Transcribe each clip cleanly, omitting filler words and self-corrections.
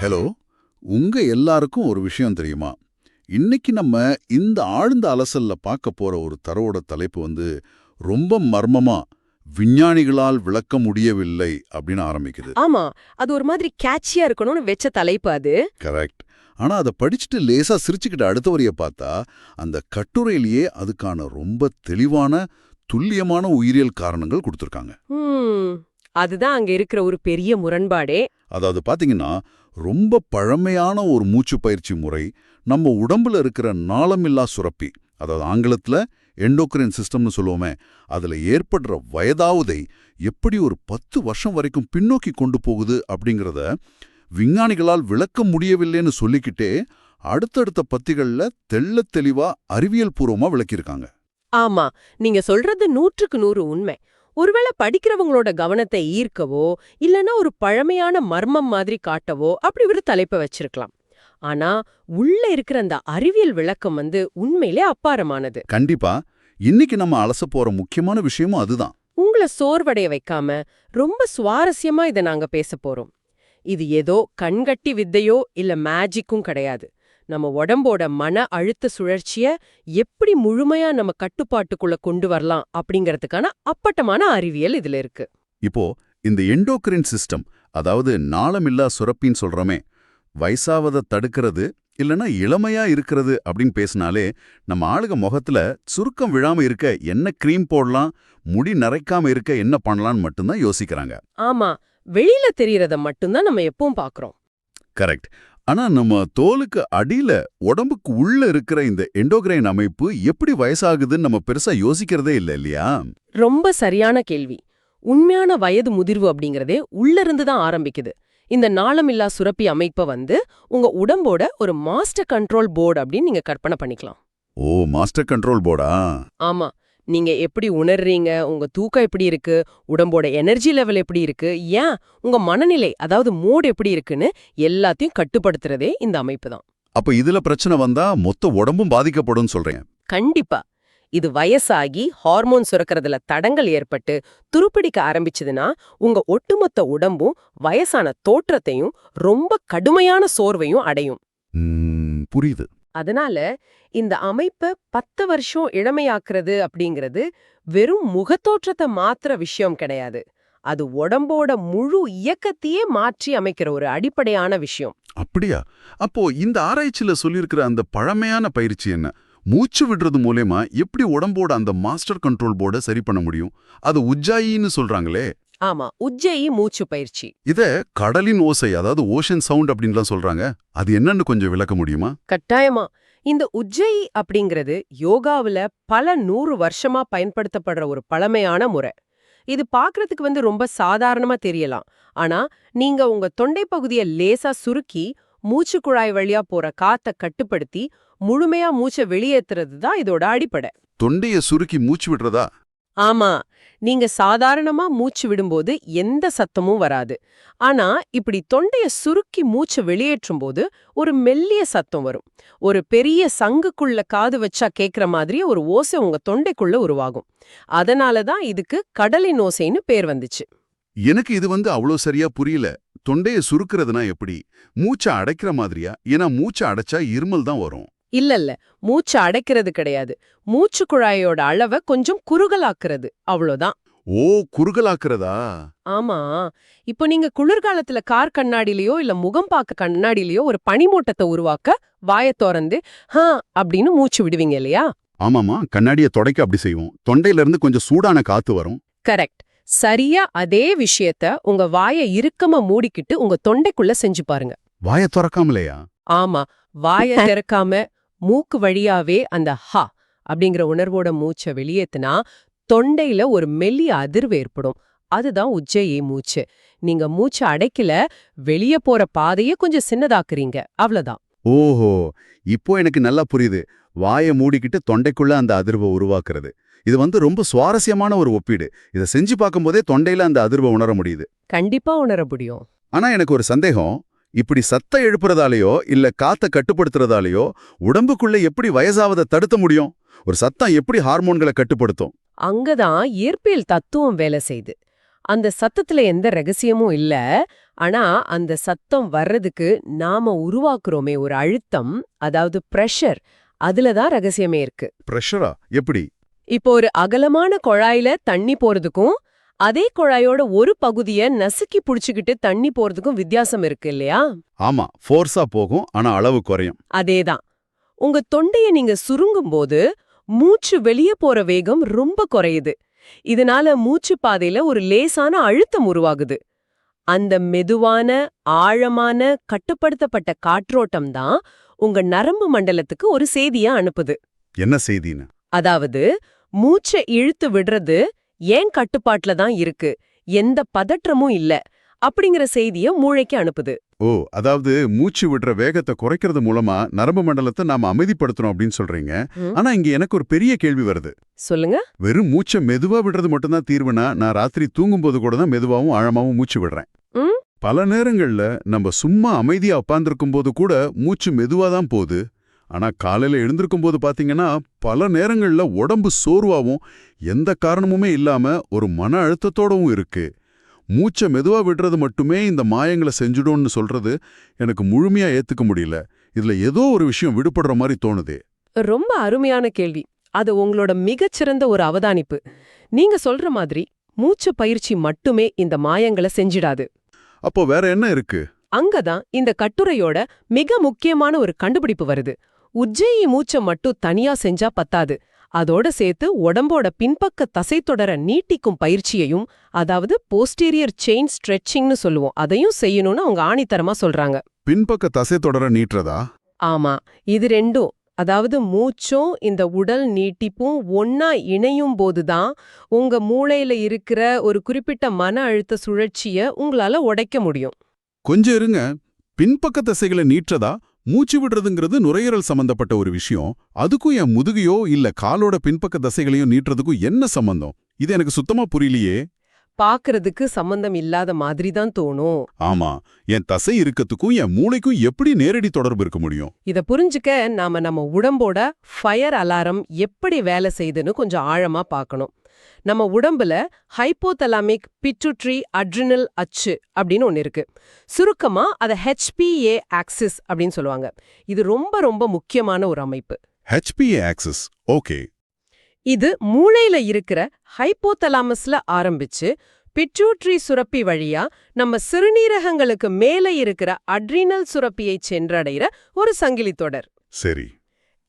Hello. உங்க எல்லாருக்கும் ஒரு விஷயம் தெரியுமா? இன்னைக்கு நம்ம இந்த ஆழ்ந்த அலசல்ல பார்க்க போற ஒரு தரோட தலைப்பு ரொம்ப மர்மமா விஞ்ஞானிகளால் விளக்க முடியவில்லை அப்படின்னு ஆரம்பிக்குது. ஆமா, அது ஒரு மாதிரி கேட்சியா இருக்கணும்னு வெச்ச தலைப்பு அது. கரெக்ட். ஆனா அதை படிச்சுட்டு லேசா சிரிச்சுக்கிட்ட அடுத்த வரிய பார்த்தா அந்த கட்டுரையிலேயே அதுக்கான ரொம்ப தெளிவான துல்லியமான உயிரியல் காரணங்கள் கொடுத்திருக்காங்க. அதுதான் அங்க இருக்கிற ஒரு பெரிய முரண்பாடே. அதாவது பாத்தீங்கன்னா ரொம்ப பழமையான ஒரு மூச்சு பயிற்சி முறை நம்ம உடம்புல இருக்கிற நாளமில்லா சுரப்பி, அதாவது ஆங்கிலத்துல எண்டோக்ரைன் சிஸ்டம்னு சொல்லுவோமே, அதுல ஏற்படுற வயதாவதை எப்படி ஒரு 10 வருஷம் வரைக்கும் பின்னோக்கி கொண்டு போகுது அப்படிங்கிறத விஞ்ஞானிகளால் விளக்க முடியவில்லைன்னு சொல்லிக்கிட்டே அடுத்தடுத்த பத்திகள்ல தெள்ளத் தெளிவா அறிவியல் பூர்வமா விளக்கியிருக்காங்க. ஆமா, நீங்க சொல்றது 100க்கு 100 உண்மை. ஒருவேளை படிக்கிறவங்களோட கவனத்தை ஈர்க்கவோ இல்லனா ஒரு பழமையான மர்மம் மாதிரி காட்டவோ அப்படி ஒரு தலைப்பை வச்சிருக்கலாம். ஆனா உள்ள இருக்கிற அந்த அறிவியல் விளக்கம் உண்மையிலே அப்பாரமானது. கண்டிப்பா. இன்னைக்கு நம்ம அலச போற முக்கியமான விஷயமும் அதுதான். உங்களை சோர்வடைய வைக்காம ரொம்ப சுவாரஸ்யமா இதை நாங்க பேச போறோம். இது ஏதோ கண்கட்டி வித்தையோ இல்ல மேஜிக்கும் கிடையாது. நம்ம உடம்போட மன அழுத்த சுழற்சிய எப்படி முழுமையா நம்ம கட்டுப்பாட்டுக்குள்ள கொண்டு வரலாம் அப்படிங்கறதுக்கான அப்பட்டமான அறிவியல் இதுல இருக்கு. இப்போ இந்த எண்டோக்ரின் சிஸ்டம், அதாவது நாளமில்லா சுரப்பின்னு சொல்றோமே, வயசாவதை தடுக்கிறது இல்லனா இளமையா இருக்கிறது அப்படின்னு பேசினாலே நம்ம ஆளுக முகத்துல சுருக்கம் விழாம இருக்க என்ன கிரீம் போடலாம், முடி நரைக்காம இருக்க என்ன பண்ணலாம்னு மட்டும்தான் யோசிக்கிறாங்க. ஆமா, வெளியில தெரியறத மட்டும்தான் நம்ம எப்பவும் பாக்குறோம். கரெக்ட். ஆனா நம்ம தோலுக்கு அடியில உடம்புக்கு உள்ள இருக்கிற இந்த எண்டோக்ரைன் அமைப்பு எப்படி வயசாகுதுன்னு நம்ம பெருசா யோசிக்கிறதே இல்லையா? ரொம்ப சரியான கேள்வி. உண்மையான வயது முதிர்வு அப்படிங்கறதே உள்ள இருந்து தான் ஆரம்பிக்குது. இந்த நாளமில்லா சுரப்பி அமைப்பை உங்க உடம்போட ஒரு மாஸ்டர் கண்ட்ரோல் போர்டு அப்படின்னு நீங்க கற்பனை பண்ணிக்கலாம். ஓ, மாஸ்டர் கண்ட்ரோல் போர்டா? ஆமா, நீங்க எப்படி உணர்றீங்க, உங்க தூக்கம் எப்படி இருக்கு, உடம்போட எனர்ஜி லெவல் எப்படி இருக்கு, ஏன் உங்க மனநிலை அதாவது மூட் எப்படி இருக்குன்னு எல்லாத்தையும் கட்டுப்படுத்துறதே இந்த அமைப்பு தான். அப்ப இதுல பிரச்சனை வந்தா மொத்த உடம்பும் பாதிக்கப்படும் சொல்றேன். கண்டிப்பா. இது வயசாகி ஹார்மோன் சுரக்கிறதுல தடங்கள் ஏற்பட்டு துருப்பிடிக்க ஆரம்பிச்சதுன்னா உங்க ஒட்டுமொத்த உடம்பும் வயசான தோற்றத்தையும் ரொம்ப கடுமையான சோர்வையும் அடையும். புரியுது. அதனால இந்த அமைப்பை 10 வருஷம் இளமையாக்குறது அப்படிங்கிறது வெறும் முகத்தோற்றத்தை மாத்திர விஷயம் கிடையாது. அது உடம்போட முழு இயக்கத்தையே மாற்றி அமைக்கிற ஒரு அடிப்படையான விஷயம். அப்படியா? அப்போ இந்த ஆராய்ச்சியில சொல்லியிருக்கிற அந்த பழமையான பயிற்சி என்ன? மூச்சு விடுறது மூலமா எப்படி உடம்போட அந்த மாஸ்டர் கண்ட்ரோல் போர்டை சரி பண்ண முடியும்? அது உஜ்ஜாயின்னு சொல்றாங்களே. ஆமா, உஜ்ஜயி மூச்சு பயிற்சி. இத கடலின் ஓசை, அதாவது ஓஷன் சவுண்ட் அப்படின்லாம் சொல்றாங்க. அது என்னன்னு கொஞ்சம் விளக்க முடியுமா? கட்டாயமா. இந்த உஜ்ஜயி அப்படிங்கிறது யோகாவுல பல 100 வருஷமா பயன்படுத்தப்படுற ஒரு பழமையான முறை. இது பார்க்கறதுக்கு ரொம்ப சாதாரணமா தெரியலாம். ஆனா நீங்க உங்க தொண்டை பகுதியை லேசா சுருக்கி மூச்சு குழாய் வழியா போற காத்த கட்டுப்படுத்தி முழுமையா மூச்சை வெளியேத்துறது தான் இதோட அடிப்படை. தொண்டைய சுருக்கி மூச்சு விடுறதா? ஆமா, நீங்க சாதாரணமா மூச்சு விடும்போது எந்த சத்தமும் வராது. ஆனா இப்படி தொண்டைய சுருக்கி மூச்சு வெளியேற்றும் போது ஒரு மெல்லிய சத்தம் வரும். ஒரு பெரிய சங்குக்குள்ள காது வச்சா கேக்குற மாதிரி ஒரு ஓசை உங்க தொண்டைக்குள்ள உருவாகும். அதனாலதான் இதுக்கு கடலின் ஓசைன்னு பேர் வந்துச்சு. எனக்கு இது அவ்வளோ சரியா புரியல. தொண்டைய சுருக்கிறதுனா எப்படி? மூச்சை அடைக்கிற மாதிரியா? ஏன்னா மூச்சை அடைச்சா இருமல் தான் வரும். இல்ல, மூச்சு அடைக்கிறது கிடையாது. மூச்சு குழாயோட அளவை கொஞ்சம் குறுகலாக்குறது, அவ்வளோதான். ஓ, குறுகலாக்குறதா? ஆமா, இப்போ நீங்க குளிர்காலத்துல கார் கண்ணாடியிலயோ இல்ல முகம் பார்க்க கண்ணாடியிலயோ ஒரு பனிமூட்டத்தை உருவாக்க வாயை திறந்து அப்படின்னு மூச்சு விடுவீங்க இல்லையா? ஆமாமா, கண்ணாடிய தொடைக்க அப்படி செய்வோம். தொண்டையில இருந்து கொஞ்சம் சூடான காத்து வரும். கரெக்ட். சரியா அதே விஷயத்த உங்க வாயை இறுக்கமா மூடிக்கிட்டு உங்க தொண்டைக்குள்ள செஞ்சு பாருங்க. வாயை திறக்காமலையா? ஆமா, வாயை திறக்காம மூக்கு வழியாவே அந்த ஹா அப்படிங்கிற உணர்வோட மூச்சை வெளியேத்துனா தொண்டையில ஒரு மெல்லிய அதிர்வு ஏற்படும். அதுதான் உஜ்ஜயி மூச்சு. நீங்க மூச்சு அடைக்கல, வெளியே போற பாதையே கொஞ்சம் சின்னதாக்குறீங்க, அவ்வளவுதான். ஓஹோ, இப்போ எனக்கு நல்லா புரியுது. வாயை மூடிக்கிட்டு தொண்டைக்குள்ள அந்த அதிர்வை உருவாக்குறது. இது ரொம்ப சுவாரஸ்யமான ஒரு ஒப்பீடு. இதை செஞ்சு பார்க்கும்போதே தொண்டையில அந்த அதிர்வை உணர முடியுது. கண்டிப்பா உணர முடியும். ஆனா எனக்கு ஒரு சந்தேகம். இப்படி சத்தம் எழுப்புறதாலேயோ இல்ல காத்த கட்டுப்படுத்துறதாலேயோ உடம்புக்குள்ள எப்படி வயசாவதை தடுத்த முடியும்? ஒரு சத்தம் எப்படி ஹார்மோன்களை கட்டுப்படுத்தும்? அங்கதான் இயற்பியல் தத்துவம் வேலை செய்து. அந்த சத்தத்துல எந்த ரகசியமும் இல்ல. ஆனா அந்த சத்தம் வர்றதுக்கு நாம உருவாக்குறோமே ஒரு அழுத்தம், அதாவது பிரஷர், அதுல தான் ரகசியமே இருக்கு. பிரஷரா? எப்படி? இப்போ ஒரு அகலமான குழாயில தண்ணி போறதுக்கும் அதே குழாயோட ஒரு பகுதிய நசுக்கி புடிச்சுக்கிட்டு தண்ணி போறதுக்கும் வித்தியாசம் இருக்கு இல்லையா? ஆமா, ஃபோர்ஸா போகும், ஆனா அளவு குறையும். அதேதான். உங்க தொண்டைய நீங்க சுருங்கும்போது மூச்சு வெளியே போற வேகம் ரொம்ப குறையுது. இதனால மூச்சு பாதையில ஒரு லேசான அழுத்தம் உருவாகுது. அந்த மெதுவான, ஆழமான, கட்டுப்படுத்தப்பட்ட காற்றோட்டம் தான் உங்க நரம்பு மண்டலத்துக்கு ஒரு செய்தியா அனுப்புது. என்ன செய்தின்னு? அதாவது மூச்சை இழுத்து விடுறது ஏன் கட்டுப்பாட்டுல தான் இருக்கு, எந்த பதற்றமும் இல்ல அப்படிங்கிற செய்திய மூளைக்கு அனுப்புது. ஓ, அதாவது மூச்சு விடுற வேகத்தை குறைக்கிறது மூலமா நரம்பு மண்டலத்தை நாம அமைதிப்படுத்தணும் அப்படின்னு சொல்றீங்க. ம். ஆனா இங்க எனக்கு ஒரு பெரிய கேள்வி வருது. சொல்லுங்க. வெறும் மூச்சை மெதுவா விடுறது மட்டும்தான் தீர்வுனா, நான் ராத்திரி தூங்கும்போது கூட தான் மெதுவாவும் ஆழமாவும் மூச்சு விடுறேன். ம்? பல நேரங்கள்ல நம்ம சும்மா அமைதியா உட்கார்ந்திருக்கும் போது கூட மூச்சு மெதுவா தான் போகுது. ஆனா காலையில எழுந்திருக்கும் போது பாத்தீங்கன்னா பல நேரங்கள்ல உடம்பு சோர்வாவும் எந்த காரணமுமே இல்லாம ஒரு மன அழுத்தத்தோடவும் இருக்கு. மூச்சை மெதுவா விடுறது மட்டுமே இந்த மாயங்களை செஞ்சுடும்னு சொல்றது எனக்கு முழுமையா ஏத்துக்க முடியல. இதுல ஏதோ ஒரு விஷயம் விடுபடுற மாதிரி தோணுதே. ரொம்ப அருமையான கேள்வி. அது உங்களோட மிகச்சிறந்த ஒரு அவதானிப்பு. நீங்க சொல்ற மாதிரி மூச்சு பயிற்சி மட்டுமே இந்த மாயங்களை செஞ்சிடாது. அப்போ வேற என்ன இருக்கு? அங்கதான் இந்த கட்டுரையோட மிக முக்கியமான ஒரு கண்டுபிடிப்பு வருது. உஜ்ஜயி மூச்சை மட்டும் தனியா செஞ்சா பத்தாது. அதோட சேர்த்து உடம்போட பின்பக்க தசைத்தொடர நீட்டிக்கும் பயிற்சியையும், அதாவது போஸ்டீரியர் செயின் ஸ்ட்ரெச்சிங்னு சொல்லுவோம், அதையும் செய்யணும்னு அவங்க ஆணித்தரமா சொல்றாங்க. பின்பக்க தசை தொடர நீட்டுறதா? ஆமா, இது ரெண்டும், அதாவது மூச்சும் இந்த உடல் நீட்டிப்பும் ஒன்னா இணையும் போதுதான் உங்க மூளையில இருக்கிற ஒரு குறிப்பிட்ட மன அழுத்த சுழற்சிய உங்களால உடைக்க முடியும். கொஞ்சம் இருங்க. பின்பக்க தசைகளை நீற்றதா? மூச்சு விடுறதுங்கிறது நுரையீரல் சம்பந்தப்பட்ட ஒரு விஷயம். அதுக்கும் என் முதுகையோ இல்ல காலோட பின்பக்க தசைகளையும் நீட்டுறதுக்கும் என்ன சம்பந்தம்? இது எனக்கு சுத்தமா புரியலையே. பாக்குறதுக்கு சம்பந்தம் இல்லாத மாதிரி தான் தோணும். ஆமா, என் தசை இருக்கத்துக்கும் என் மூளைக்கும் எப்படி நேரடி தொடர்பு இருக்க முடியும்? இத புரிஞ்சுக்க நம்ம உடம்போட ஃபயர் அலாரம் எப்படி வேலை செய்யுதுன்னு கொஞ்சம் ஆழமா பார்க்கணும். நம்ம உடம்புல ஹைப்போதலாமிக் பிட்யூட்டரி அட்ரினல் அச்சு அப்படின்னு ஒன்னு இருக்கு. சுருக்கமா அத HPA ஆக்சிஸ் அப்படின்னு சொல்லுவாங்க. இது ரொம்ப ரொம்ப முக்கியமான ஒரு அமைப்பு. HPA axis, okay. இது மூளையில இருக்கிற ஹைப்போதலாமஸ்ல ஆரம்பிச்சு பிட்யூட்டரி சுரப்பி வழியா நம்ம சிறுநீரகங்களுக்கு மேல இருக்கிற அட்ரினல் சுரப்பியை சென்றடைகிற ஒரு சங்கிலி தொடர். சரி.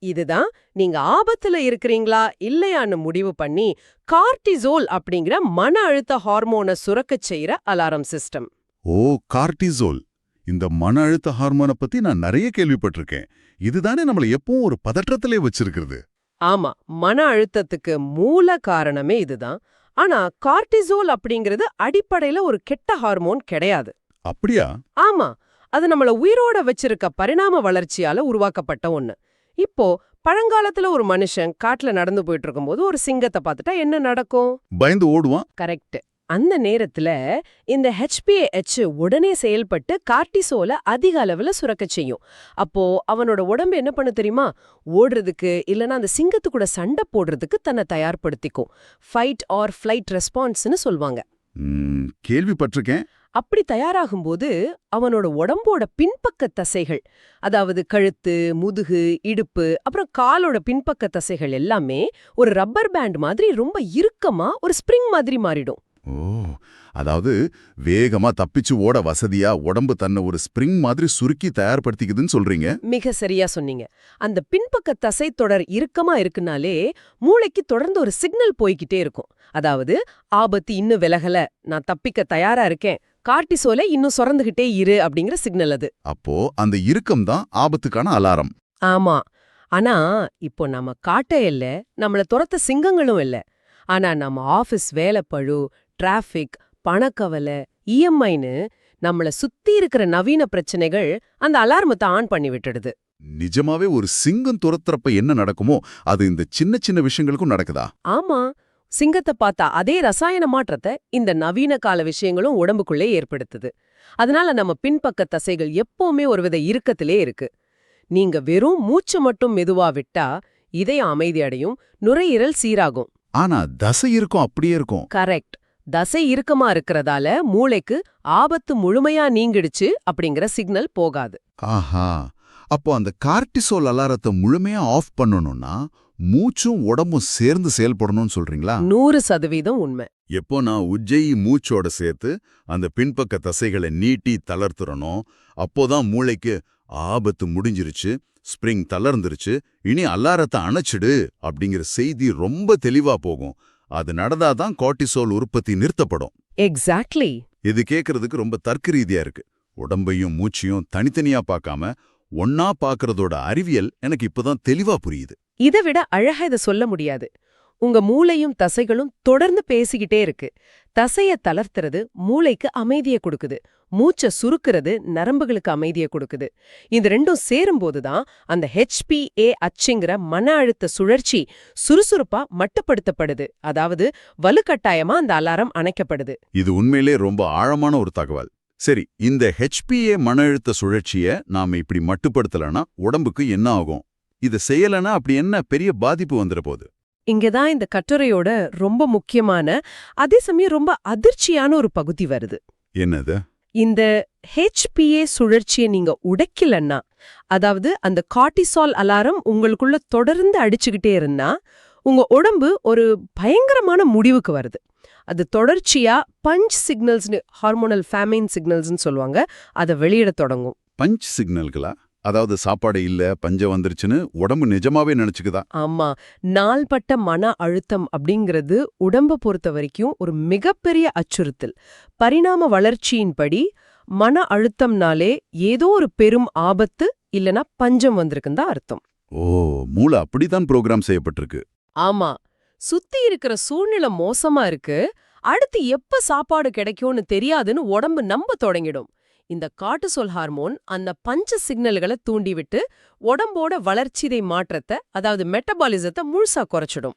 இதுதான் நீங்க ஆபத்துல இருக்கிறீங்களா இல்லையான்னு முடிவு பண்ணி கார்டிசோல் அப்படிங்கிற மன அழுத்த ஹார்மோனை சுரக்கச் செய்யற அலாரம் சிஸ்டம். ஓ, கார்டிசோல். இந்த மன அழுத்த ஹார்மோனை பத்தி நான் நிறைய கேள்விப்பட்டிருக்கேன். இதுதானே நம்மள எப்பவும் ஒரு பதற்றத்திலே வச்சிருக்கிறது. ஆமா, மன அழுத்தத்துக்கு மூல காரணமே இதுதான். ஆனா கார்டிசோல் அப்படிங்கிறது அடிப்படையில ஒரு கெட்ட ஹார்மோன் கிடையாது. அப்படியா? ஆமா, அது நம்மள உயிரோட வச்சிருக்க பரிணாம வளர்ச்சியால உருவாக்கப்பட்ட ஒண்ணு. இப்போ பழங்காலத்துல ஒரு மனுஷன் காட்டுல நடந்து போயிட்டு இருக்கும்போது ஒரு சிங்கத்தை பார்த்துட்டா என்ன நடக்கும்? பயந்து ஓடுவான். கரெக்ட். அந்த நேரத்துல இந்த HPAH உடனே செயல்பட்டு கார்டிசோல அதிக அளவுல சுரக்கச் செய்யும். அப்போ அவனோட உடம்பு என்ன பண்ண தெரியுமா? ஓடுறதுக்கு இல்லனா அந்த சிங்கத்து கூட சண்டை போடுறதுக்கு தன்னை தயார்படுத்திக்கும். ஃபைட் ஆர் ஃப்ளைட் ரெஸ்பான்ஸ்னு சொல்வாங்க. கேள்விப்பட்டிருக்கேன். அப்படி தயாராகும்போது அவனோட உடம்போட பின்பக்க தசைகள், அதாவது கழுத்து, முதுகு, இடுப்பு, அப்புறம் காலோட பின்பக்க தசைகள் எல்லாமே ஒரு ரப்பர் பேண்ட் மாதிரி ரொம்ப இறுக்கமா ஒரு ஸ்ப்ரிங் மாதிரி மாறிடும். ஓ, அதாவது வேகமா தப்பிச்சு ஓட வசதியா உடம்பு தன்னை ஒரு ஸ்ப்ரிங் மாதிரி சுருக்கி தயார்படுத்திக்குதுன்னு சொல்றீங்க. மிக சரியா சொன்னீங்க. அந்த பின்பக்க தசை தொடர் இறுக்கமா இருக்குனாலே மூளைக்கு தொடர்ந்து ஒரு சிக்னல் போய்கிட்டே இருக்கும். அதாவது ஆபத்து இன்னும் விலகல, நான் தப்பிக்க தயாரா இருக்கேன், கார்டிசோலை இன்னும் சொரந்துகிட்டே இரு அப்படிங்கிற சிக்னல் அது. அப்போ அந்த இறுக்கம் தான் ஆபத்துக்கான அலாரம். ஆமா. ஆனா இப்போ நம்ம காட்ட இல்ல, நம்மள துரத்த சிங்கங்களும் இல்ல. ஆனா நம்ம ஆபீஸ் வேலைப்பழு, டிராஃபிக், பணக்கவலை, EMIன்னு நம்மள சுத்தி இருக்கிற நவீன பிரச்சனைகள் அந்த அலார்மத்தை ஆன் பண்ணி விட்டுடுது. நிஜமாவே ஒரு சிங்கம் துரத்துறப்ப என்ன நடக்குமோ அது இந்த சின்ன சின்ன விஷயங்களுக்கும் நடக்குதா? ஆமா, சிங்கத்தை பார்த்தா அதே ரசாயன மாற்றத்தை இந்த நவீன கால விஷயங்களும் உடம்புக்குள்ளே ஏற்படுத்துது. அதனால நம்ம பின்பக்க தசைகள் எப்பவுமே ஒருவித இறுக்கத்திலே இருக்கு. நீங்க வெறும் மூச்சு மட்டும் மெதுவா விட்டா இதயம் அமைதி அடையும், நுரையீரல் சீராகும். ஆனா தசை இருக்கும் அப்படியே இருக்கும். கரெக்ட். தசை இறுக்கமா இருக்கறதால மூளைக்கு ஆபத்து முழுமையா நீங்கிடுச்சு அப்படிங்கிற சிக்னல் போகாது. ஆஹா, அப்போ அந்த கார்டிசோல் அலாரத்தை முழுமையா ஆஃப் பண்ணணும்னா மூச்சும் உடம்பும் சேர்ந்து செயல்படணும்னு சொல்றீங்களா? 100% உண்மை. எப்போ நான் உஜ்ஜயி மூச்சோட சேர்த்து அந்த பின்பக்க தசைகளை நீட்டி தளர்த்துறனோ அப்போதான் மூளைக்கு ஆபத்து முடிஞ்சிருச்சு, ஸ்ப்ரிங் தளர்ந்துருச்சு, இனி அலாரத்தை அணைச்சிடு அப்படிங்கிற செய்தி ரொம்ப தெளிவா போகும். அது நடந்தாதான் கார்டிசோல் உற்பத்தி நிறுத்தப்படும். எக்ஸாக்ட்லி. இது கேட்கறதுக்கு ரொம்ப தர்க்க ரீதியா இருக்கு. உடம்பையும் மூச்சையும் தனித்தனியா பார்க்காம ஒன்னா பார்க்கறதோட அறிவியல் எனக்கு இப்பதான் தெளிவா புரியுது. இதை விட அழகா இதை சொல்ல முடியாது. உங்க மூளையும் தசைகளும் தொடர்ந்து பேசிக்கிட்டே இருக்கு. தசைய தளர்த்துறது மூளைக்கு அமைதியை கொடுக்குது, மூச்சை சுருக்குறது நரம்புகளுக்கு அமைதியை கொடுக்குது. இது ரெண்டும் சேரும்போதுதான் அந்த HPA அச்சுங்கிற மன அழுத்த சுழற்சி சுறுசுறுப்பா மட்டுப்படுத்தப்படுது. அதாவது வலுக்கட்டாயமா அந்த அலாரம் அணைக்கப்படுது. இது உண்மையிலே ரொம்ப ஆழமான ஒரு தகவல். சரி, இந்த HPA மன அழுத்த சுழற்சியை நாம இப்படி மட்டுப்படுத்தலனா உடம்புக்கு என்ன ஆகும்? இதை செய்யலனா அப்படி என்ன பெரிய பாதிப்பு வந்துட போகுது? இங்கதான் இந்த கட்டுரையோட ரொம்ப முக்கியமான, அதே சமயம் ரொம்ப அதிர்ச்சியான ஒரு பகுதி வருது. என்னது? இந்த HPA சுழற்சியை நீங்க உடைக்கலன்னா, அதாவது அந்த கார்டிசால் அலாரம் உங்களுக்குள்ள தொடர்ந்து அடிச்சுக்கிட்டே இருந்தா, உங்க உடம்பு ஒரு பயங்கரமான முடிவுக்கு வருது. அது தொடர்ச்சியா பஞ்ச் சிக்னல்ஸ்னு, ஹார்மோனல் ஃபேமின் சிக்னல்ஸ்னு சொல்லுவாங்க, அதை வெளியிட தொடங்கும். பஞ்ச் சிக்னல்களா? அதாவது சாப்பாடு இல்ல, பஞ்சம் வந்துருச்சுன்னு உடம்பு நிஜமாவே நினைச்சுக்குதா? ஆமா, நாள்பட்ட மன அழுத்தம் அப்படிங்கிறது உடம்ப பொறுத்த வரைக்கும் ஒரு மிகப்பெரிய அச்சுறுத்தல். பரிணாம வளர்ச்சியின்படி மன அழுத்தம்னாலே ஏதோ ஒரு பெரும் ஆபத்து இல்லனா பஞ்சம் வந்திருக்குன்னு தான் அர்த்தம். ஓ, மூளை அப்படிதான் ப்ரோக்ராம் செய்யப்பட்டிருக்கு. ஆமா, சுத்தி இருக்கிற சூழ்நிலை மோசமா இருக்கு, அடுத்து எப்ப சாப்பாடு கிடைக்கும்னு தெரியாதுன்னு உடம்பு நம்ப தொடங்கிடும். இந்த கார்டிசோல் ஹார்மோன் அந்த பஞ்ச சிக்னல்களை தூண்டிவிட்டு உடம்போட வளர்ச்சிதை மாற்றத்தை, அதாவது மெட்டபாலிசத்தை முழுசா குறைச்சிடும்.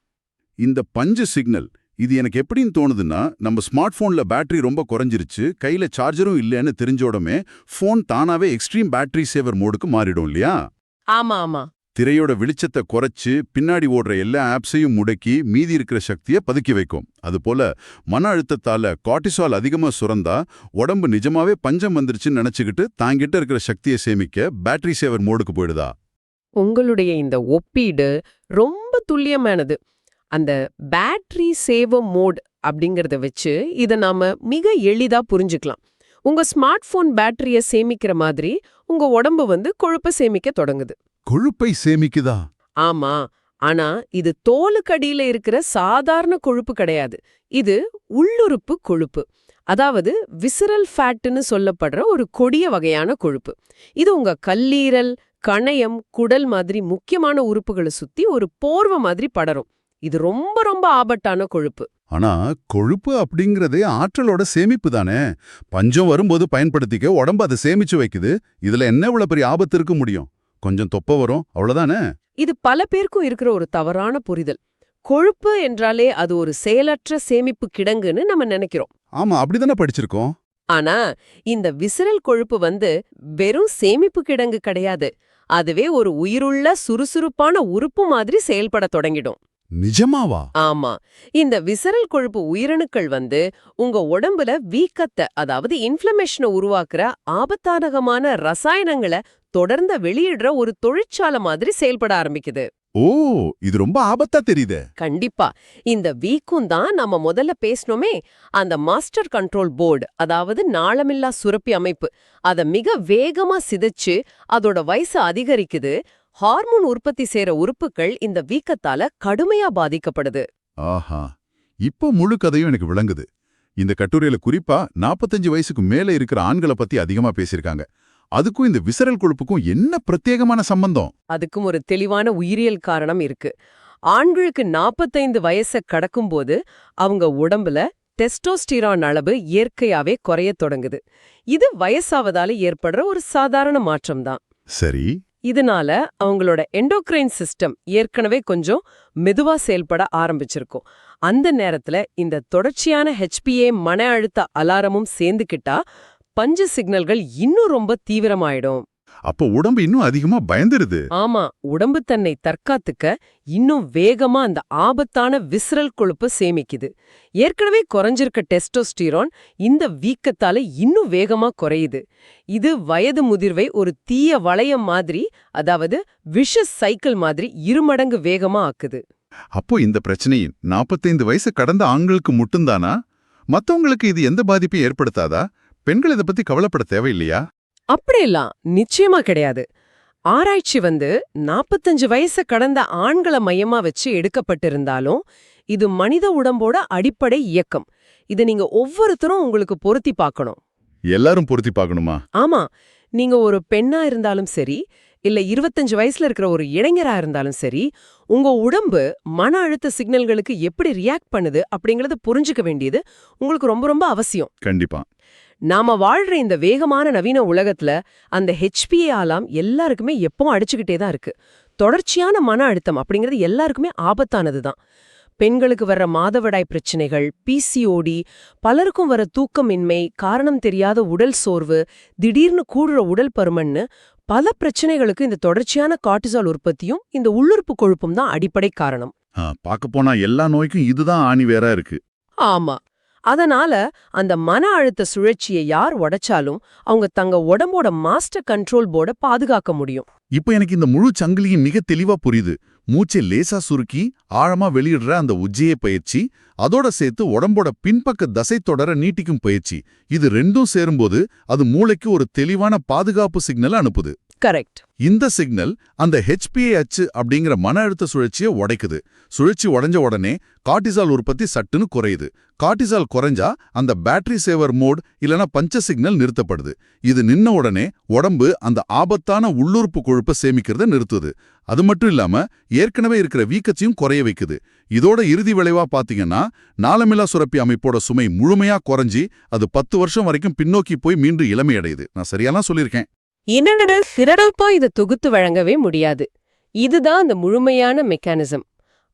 இந்த பஞ்சு சிக்னல் இது எனக்கு எப்படின்னு தோணுதுன்னா, நம்ம ஸ்மார்ட் போன்ல பேட்டரி ரொம்ப குறைஞ்சிருச்சு, கையில சார்ஜரும் இல்லைன்னு தெரிஞ்சோடமே போன் தானாவே எக்ஸ்ட்ரீம் பேட்டரி சேவர் மோடுக்கு மாறிடும் இல்லையா? ஆமா ஆமா. திரையோட வெளிச்சத்தை குறைச்சு பின்னாடி ஓடுற எல்லா ஆப்ஸையும் முடக்கி மீதி இருக்கிற சக்தியை பதுக்கி வைக்கும். அதுபோல மன அழுத்தத்தால கார்டிசால் அதிகமா சுரந்தா உடம்பு நிஜமாவே பஞ்சம் வந்துருச்சுன்னு நினைச்சுக்கிட்டு தாங்கிட்ட இருக்கிற சக்தியை சேமிக்க பேட்டரி சேவர் மோடுக்கு போயிடுதா? உங்களுடைய இந்த ஒப்பீடு ரொம்ப துல்லியமானது. அந்த பேட்டரி சேவர் மோட் அப்படிங்கறத வச்சு இதை நாம மிக எளிதா புரிஞ்சுக்கலாம். உங்க ஸ்மார்ட் போன் பேட்டரிய சேமிக்கிற மாதிரி உங்க உடம்பு கொழுப்பை சேமிக்க தொடங்குது. கொழுப்பை சேமிக்குதா? ஆமா, ஆனா இது தோலுக்கடியில இருக்கிற சாதாரண கொழுப்பு கிடையாது. இது உள்ளுறுப்பு கொழுப்பு, அதாவது விசரல் ஃபேட்னு சொல்லப்படுற ஒரு கொடிய வகையான கொழுப்பு. இது உங்க கல்லீரல், கணையம், குடல் மாதிரி முக்கியமான உறுப்புகளை சுத்தி ஒரு போர்வை மாதிரி படரும். இது ரொம்ப ரொம்ப ஆபத்தான கொழுப்பு. ஆனா கொழுப்பு அப்படிங்கறதே ஆற்றலோட சேமிப்பு தானே. பஞ்சம் வரும்போது பயன்படுத்திக்க உடம்பு அதை சேமிச்சு வைக்குது. இதுல என்ன இவ்வளவு பெரிய ஆபத்து இருக்க முடியும்? கொஞ்சம் தொப்பை வரும், அவ்வளவுதானே. இது பல பேருக்கும் இருக்கிற ஒரு தவறான புரிதல். கொழுப்பு என்றாலே அது ஒரு செயலற்ற சேமிப்பு கிடங்குன்னு நம்ம நினைக்கிறோம். ஆமா, அப்படிதானே படிச்சிருக்கோம். ஆனா இந்த விசரல் கொழுப்பு வெறும் சேமிப்பு கிடங்கு கிடையாது. அதுவே ஒரு உயிருள்ள சுறுசுறுப்பான உறுப்பு மாதிரி செயல்பட தொடங்கிடும். நிஜமாவா? ஆமா, இந்த விசரல் கொழுப்பு உயிரணுக்கள் உங்க உடம்புல வீக்கத்தை, அதாவது இன்ஃப்ளமேஷனை உருவாக்குற ஆபத்தானகமான ரசாயனங்களை தொடர்ந்து வெளியிடுற ஒரு தொழிற்சாலை மாதிரி செயல்பட ஆரம்பிக்குது. ஓ, இது ரொம்ப ஆபத்தா தெரியுதே. கண்டிப்பா. இந்த வீக்கும் தான் நம்ம முதல்ல பேசணுமே, அந்த மாஸ்டர் கண்ட்ரோல் போர்டு, அதாவது நாளமில்லா சுரப்பி அமைப்பு, அத மிக வேகமா சிதைச்சு அதோட வயசு அதிகரிக்குது. ஹார்மோன் உற்பத்தி செய்யற உறுப்புகள் இந்த வீக்கத்தால கடுமையா பாதிக்கப்படுது. ஆஹா, இப்போ முழு கதையும் எனக்கு விளங்குது. இந்த கட்டுரையில குறிப்பா 45 வயசுக்கு மேல இருக்கிற ஆண்களை பத்தி அதிகமா பேசியிருக்காங்க. அதுக்கும் இந்த விசரல் கொழுப்புக்கும் என்ன பிரத்யேகமான சம்பந்தம்? அதுக்கும் ஒரு தெளிவான உயிரியல் காரணம் இருக்கு. ஆண்களுக்கு 45 வயசை கடக்கும்போது அவங்க உடம்புல டெஸ்டோஸ்டிரான் அளவு இயற்கையாவே குறையத் தொடங்குது. இது வயசாவதால ஏற்படுற ஒரு சாதாரண மாற்றம்தான். சரி. இதனால அவங்களோட எண்டோக்ரைன் சிஸ்டம் ஏற்கனவே கொஞ்சம் மெதுவா செயல்பட ஆரம்பிச்சிருக்கும். அந்த நேரத்துல இந்த தொடர்ச்சியான HPA மன அழுத்த அலாரமும் சேர்ந்துக்கிட்டா பஞ்ச சிக்னல்கள் இன்னும் ரொம்ப தீவிரமாயிடும். அப்ப உடம்பு இன்னும் அதிகமா பயந்துருது. ஆமா, உடம்பு தன்னை தற்காத்துக்க இன்னும் வேகமா அந்த ஆபத்தான விசிறல் கொழுப்பை சேமிக்குது. ஏற்கனவே குறைஞ்சிருக்க டெஸ்டோஸ்டிரான் இந்த வீக்கத்தால இன்னும் வேகமா குறையுது. இது வயது முதிர்வை ஒரு தீய வளையம் மாதிரி, அதாவது விஷஸ் சைக்கிள் மாதிரி இருமடங்கு வேகமா ஆக்குது. அப்போ இந்த பிரச்சனை 45 வயசு கடந்த ஆண்களுக்கு மட்டும்தானா? மத்தவங்களுக்கு இது எந்த பாதிப்பையும் ஏற்படுத்தாதா? பெண்கள் இதை பத்தி கவலைப்பட தேவையில்லையா? அப்படியெல்லாம் நிச்சயமா கிடையாது. ஆராய்ச்சி 45 வயசு கடந்த ஆண்களை மையமா வச்சு எடுக்கப்பட்டிருந்தாலும் இது மனித உடம்போட அடிப்படை இயக்கம். இதை நீங்க ஒவ்வொருத்தரும் உங்களுக்கு பொருத்தி பார்க்கணும். எல்லாரும் பொருத்தி பார்க்கணுமா? ஆமா, நீங்க ஒரு பெண்ணா இருந்தாலும் சரி, இல்ல 25 வயசுல இருக்கிற ஒரு இளைஞரா இருந்தாலும் சரி, உங்க உடம்பு மன அழுத்த சிக்னல்களுக்கு எப்படி ரியாக்ட் பண்ணுது அப்படிங்கறத புரிஞ்சுக்க வேண்டியது உங்களுக்கு ரொம்ப ரொம்ப அவசியம். கண்டிப்பா. நாம வாழ்ற இந்த வேகமான நவீன உலகத்துல அந்த HPA ஆலாம் எல்லாருக்குமே எப்பவும் அடிச்சுக்கிட்டே தான் இருக்கு. தொடர்ச்சியான மன அழுத்தம் அப்படிங்கிறது எல்லாருக்குமே ஆபத்தானதுதான். பெண்களுக்கு வர்ற மாதவிடாய் பிரச்சனைகள், PCOD, பலருக்கும் வர தூக்கமின்மை, காரணம் தெரியாத உடல் சோர்வு, திடீர்னு கூடுற உடல் பருமன்னு பல பிரச்சனைகளுக்கு இந்த தொடர்ச்சியான கார்டிசால் உற்பத்தியும் இந்த உள்ளுறுப்பு கொழுப்பும் தான் அடிப்படை காரணம். பார்க்க போனா எல்லா நோய்க்கும் இதுதான் ஆணிவேரா இருக்கு. ஆமா. அதனால அந்த மன அழுத்த சுழற்சியை யார் உடைச்சாலும் அவங்க தங்க உடம்போட மாஸ்டர் கண்ட்ரோல் போர்டை பாதுகாக்க முடியும். இப்போ எனக்கு இந்த முழு சங்கிலியும் மிக தெளிவா புரியுது. மூச்சை லேசா சுருக்கி ஆழமா வெளியிடுற அந்த உஜ்ஜைய பயிற்சி, அதோட சேர்த்து உடம்போட பின்பக்க தசை தொடர நீட்டிக்கும் பயிற்சி, இது ரெண்டும் சேரும்போது அது மூளைக்கு ஒரு தெளிவான பாதுகாப்பு சிக்னல் அனுப்புது. கரெக்ட். இந்த சிக்னல் அந்த HPA அப்படிங்கிற மன அழுத்த சுழற்சியை உடைக்குது. சுழற்சி உடைஞ்ச உடனே கார்டிசால் உற்பத்தி சட்டுன்னு குறையுது. கார்டிசால் குறைஞ்சா அந்த பேட்டரி சேவர் மோட் இல்லனா பஞ்ச சிக்னல் நிறுத்தப்படுது. இது நின்ன உடனே உடம்பு அந்த ஆபத்தான உள்ளுறுப்பு கொழுப்பை சேமிக்கிறத நிறுத்துது. அது மட்டும் இல்லாம ஏற்கனவே இருக்கிற வீக்கத்தையும் குறைய வைக்குது. இதோட இறுதி விளைவா பாத்தீங்கன்னா நாளமில்லா சுரப்பி அமைப்போட சுமை முழுமையா குறைஞ்சி அது 10 வருஷம் வரைக்கும் பின்னோக்கி போய் மீண்டும் இளமையடையுது. நான் சரியாலாம் சொல்லியிருக்கேன்? என்னடா சிறப்பா இதை தொகுத்து வழங்கவே முடியாது. இதுதான் அந்த முழுமையான மெக்கானிசம்.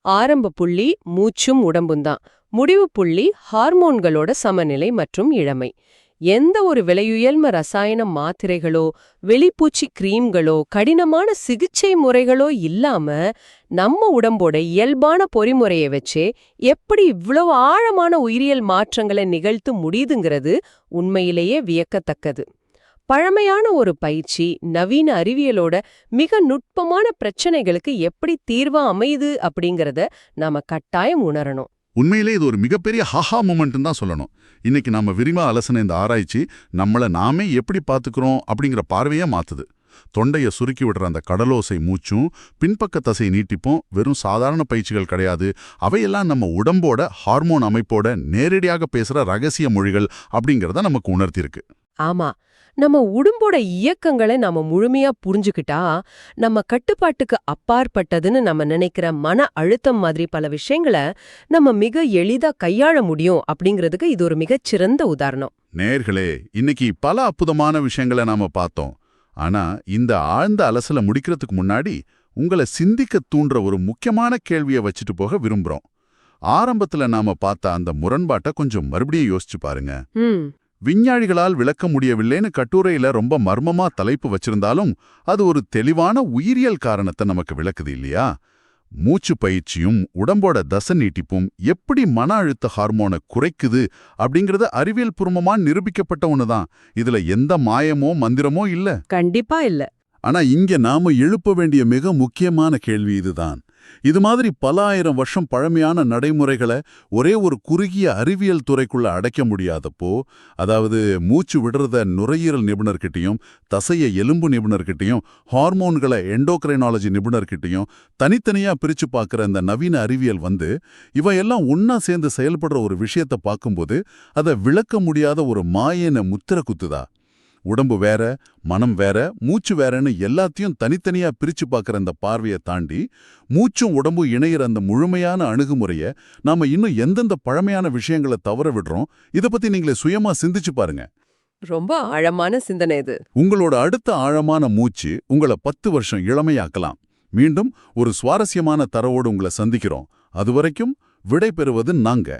ஆரம்ப புள்ளி மூச்சும் உடம்பும் தான். முடிவு புள்ளி ஹார்மோன்களோட சமநிலை மற்றும் இளமை. எந்த ஒரு விலையுயர்ந்த ரசாயன மாத்திரைகளோ வெளிப்பூச்சி கிரீம்களோ கடினமான சிகிச்சை முறைகளோ இல்லாம நம்ம உடம்போட இயல்பான பொறிமுறையை வச்சே எப்படி இவ்வளவு ஆழமான உயிரியல் மாற்றங்களை நிகழ்த்த முடியுதுங்கிறது உண்மையிலேயே வியக்கத்தக்கது. பழமையான ஒரு பயிற்சி நவீன அறிவியலோட மிக நுட்பமான பிரச்சனைகளுக்கு எப்படி தீர்வா அமையுது அப்படிங்கறத நாம கட்டாயம் உணரணும். உண்மையிலே இது ஒரு மிகப்பெரிய ஹாஹா மொமெண்ட்னு தான் சொல்லணும். இன்னைக்கு நாம விரிவா அலசின இந்த ஆராய்ச்சி நம்மள நாமே எப்படி பாத்துக்கிறோம் அப்படிங்கிற பார்வையா மாத்துது. தொண்டைய சுருக்கி விடுற அந்த கடலோசை மூச்சும் பின்பக்க தசை நீட்டிப்பும் வெறும் சாதாரண பயிற்சிகள் கிடையாது. அவையெல்லாம் நம்ம உடம்போட ஹார்மோன் அமைப்போட நேரடியாக பேசுற ரகசிய மொழிகள் அப்படிங்கறத நமக்கு உணர்த்திருக்கு. ஆமா, நம்ம உடம்போட இயக்கங்களை நாம முழுமையா புரிஞ்சுக்கிட்டா நம்ம கட்டுப்பாட்டுக்கு அப்பாற்பட்டதுன்னு நம்ம நினைக்கிற மன அழுத்தம் மாதிரி பல விஷயங்களை நம்ம மிக எளிதா கையாள முடியும் அப்படிங்கிறதுக்கு இது ஒரு மிகச்சிறந்த உதாரணம். நேயர்களே, இன்னைக்கு பல அற்புதமான விஷயங்களை நாம பார்த்தோம். ஆனா இந்த ஆழ்ந்த அலசல முடிக்கிறதுக்கு முன்னாடி உங்களை சிந்திக்க தூண்டுற ஒரு முக்கியமான கேள்வியை வச்சுட்டு போக விரும்புறோம். ஆரம்பத்துல நாம பார்த்த அந்த முரண்பாட்டை கொஞ்சம் மறுபடியும் யோசிச்சு பாருங்க. விஞ்ஞானிகளால் விளக்க முடியவில்லைன்னு கட்டுரையில ரொம்ப மர்மமா தலைப்பு வச்சிருந்தாலும் அது ஒரு தெளிவான உயிரியல் காரணத்தை நமக்கு விளக்குது இல்லையா? மூச்சு பயிற்சியும் உடம்போட தசை நீட்டிப்பும் எப்படி மன அழுத்த ஹார்மோனை குறைக்குது அப்படிங்கறது அறிவியல் பூர்வமா நிரூபிக்கப்பட்ட ஒண்ணுதான். இதுல எந்த மாயமோ மந்திரமோ இல்ல. கண்டிப்பா இல்ல. ஆனா இங்க நாம எழுப்ப வேண்டிய மிக முக்கியமான கேள்வி இதுதான். இது மாதிரி பல ஆயிரம் வருஷம் பழமையான நடைமுறைகளை ஒரே ஒரு குறுகிய அறிவியல் துறைக்குள்ள அடைக்க முடியாதப்போ, அதாவது மூச்சு விடுறத நுரையீரல் நிபுணர்கிட்டையும் தசைய எலும்பு நிபுணர்கிட்டையும் ஹார்மோன்களை எண்டோக்ரைனாலஜி நிபுணர்கிட்டையும் தனித்தனியா பிரிச்சு பார்க்குற இந்த நவீன அறிவியல் இவையெல்லாம் ஒன்னா சேர்ந்து செயல்படுற ஒரு விஷயத்தை பார்க்கும்போது அதை விளக்க முடியாத ஒரு மாயன முத்திர குத்துதா? உடம்பு வேற, மனம் வேற, மூச்சு வேறன்னு எல்லாத்தையும் தனித்தனியா பிரிச்சு பார்க்குற அந்த பார்வையை தாண்டி மூச்சும் உடம்பும் இணையிற அந்த முழுமையான அணுகுமுறையை நாம இன்னும் எந்தெந்த பழமையான விஷயங்களை தவற விடுறோம்? இதை பத்தி நீங்களே சுயமா சிந்திச்சு பாருங்க. ரொம்ப ஆழமான சிந்தனை இது. உங்களோட அடுத்த ஆழமான மூச்சு உங்களை 10 வருஷம் இளமையாக்கலாம். மீண்டும் ஒரு சுவாரஸ்யமான தரவோடு உங்களை சந்திக்கிறோம். அதுவரைக்கும் விடை பெறுவது நாங்க.